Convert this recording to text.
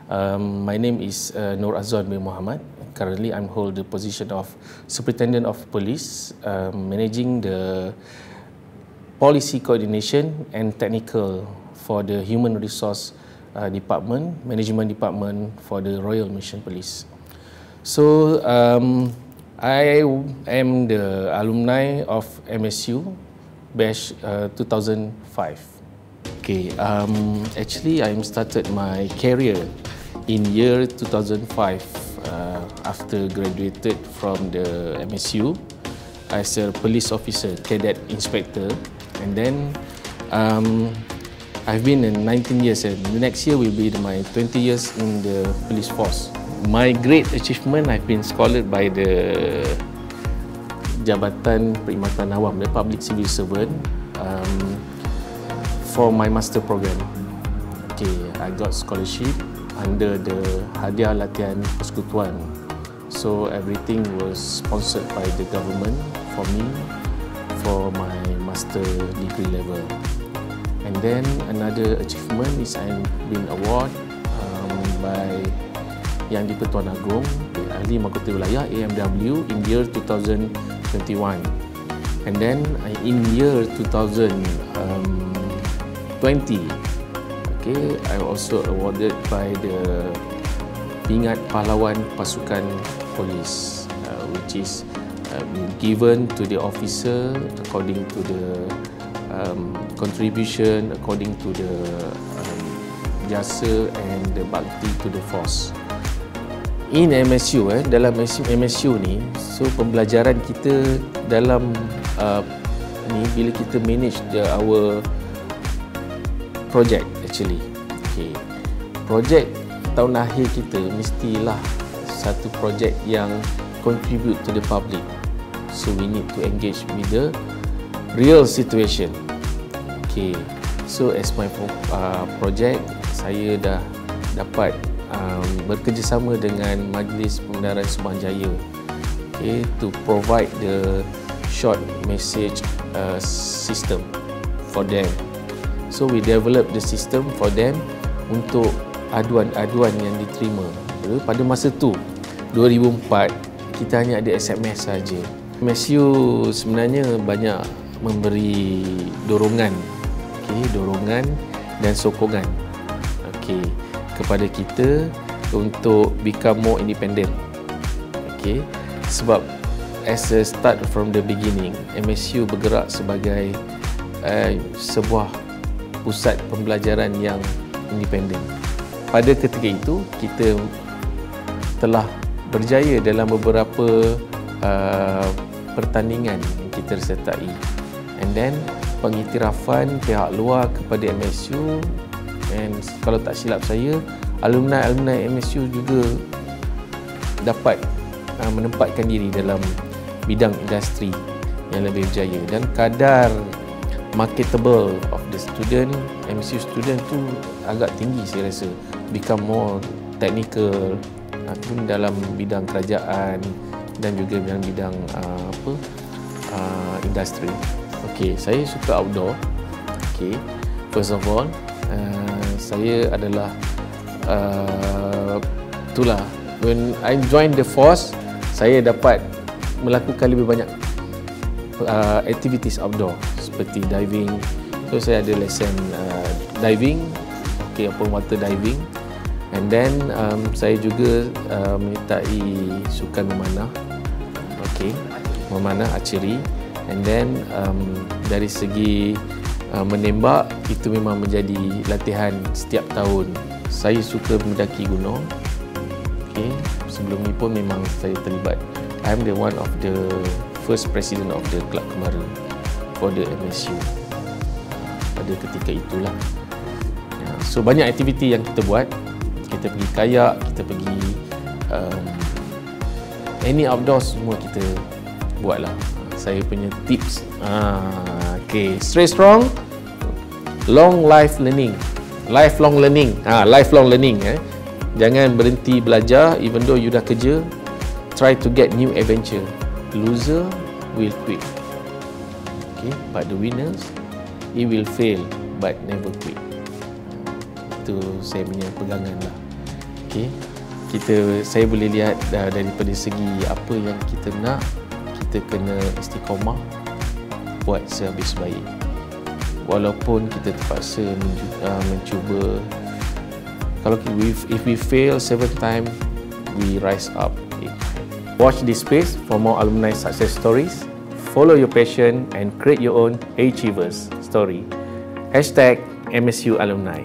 My name is Nur Azwan bin Muhammad. Currently, I hold the position of Superintendent of Police, managing the policy coordination and technical for the Human Resource Department, Management Department for the Royal Malaysian Police. So, I am the alumni of MSU batch 2005. Okay, actually I started my career in year 2005 after graduated from the MSU as a police officer, cadet inspector, and then I've been in 19 years and the next year will be my 20 years in the police force. My great achievement, I've been scholared by the Jabatan Perkhidmatan Awam, the public civil servant, for my master program. Okay, I got scholarship under the Hadiah Latihan Persekutuan. So everything was sponsored by the government for me for my master degree level. And then another achievement is I've been awarded by Yang di-Pertuan Agong, Ahli Mahkota Wilayah AMW in year 2021. And then in year 2020, okay, I also awarded by the Pingat Pahlawan Pasukan Polis, which is given to the officer according to the contribution, according to the jasa and the bakti to the force. In MSU, dalam MSU ni, so pembelajaran kita dalam ni bila kita manage our project actually. Okay. Project tahun akhir kita mestilah satu project yang contribute to the public. So we need to engage with the real situation. Okay. So as my project, saya dah dapat bekerjasama dengan Majlis Pembenaran Subang Jaya, okay, to provide the short message system for them. So we develop the system for them untuk aduan-aduan yang diterima. Pada masa tu 2004 kita hanya ada SMS saja. MSU sebenarnya banyak memberi dorongan, okay, dorongan dan sokongan, okay, kepada kita untuk become more independent. Okay, sebab as a start from the beginning, MSU bergerak sebagai sebuah pusat pembelajaran yang independen. Pada ketika itu, kita telah berjaya dalam beberapa pertandingan yang kita sertai. And then, pengiktirafan pihak luar kepada MSU, and kalau tak silap saya, alumni MSU juga dapat menempatkan diri dalam bidang industri yang lebih berjaya, dan kadar marketable of the student, MSU student tu agak tinggi saya rasa, become more technical dalam bidang kerajaan dan juga dalam bidang industri. Okay, saya suka outdoor. Okay, first of all, saya adalah itulah when I join the force, saya dapat melakukan lebih banyak activities outdoor seperti diving. So saya ada lesson diving, okay, open water diving, and then saya juga menyertai sukan memanah, okay, memanah archery, and then dari segi menembak itu memang menjadi latihan setiap tahun. Saya suka mendaki gunung. Okay, sebelum ni pun memang saya terlibat. I'm the one of the first president of the Kelab Kemara for the MSU pada ketika itulah. So banyak aktiviti yang kita buat. Kita pergi kayak, kita pergi any outdoor, semua kita buatlah. Saya punya tips. Okay, stay strong, long life learning, lifelong learning. Lifelong learning. Jangan berhenti belajar, even though you dah kerja. Try to get new adventure. Loser will quit. Okay, but the winners, he will fail but never quit. Itu saya punya pegangan lah. okey, saya boleh lihat daripada segi apa yang kita nak, kita kena istiqamah buat sehabis baik. Walaupun kita terpaksa mencuba, if we fail 7 times, we rise up 8 times. Watch this space for more alumni success stories. Follow your passion and create your own Achievers story. #MSU Alumni.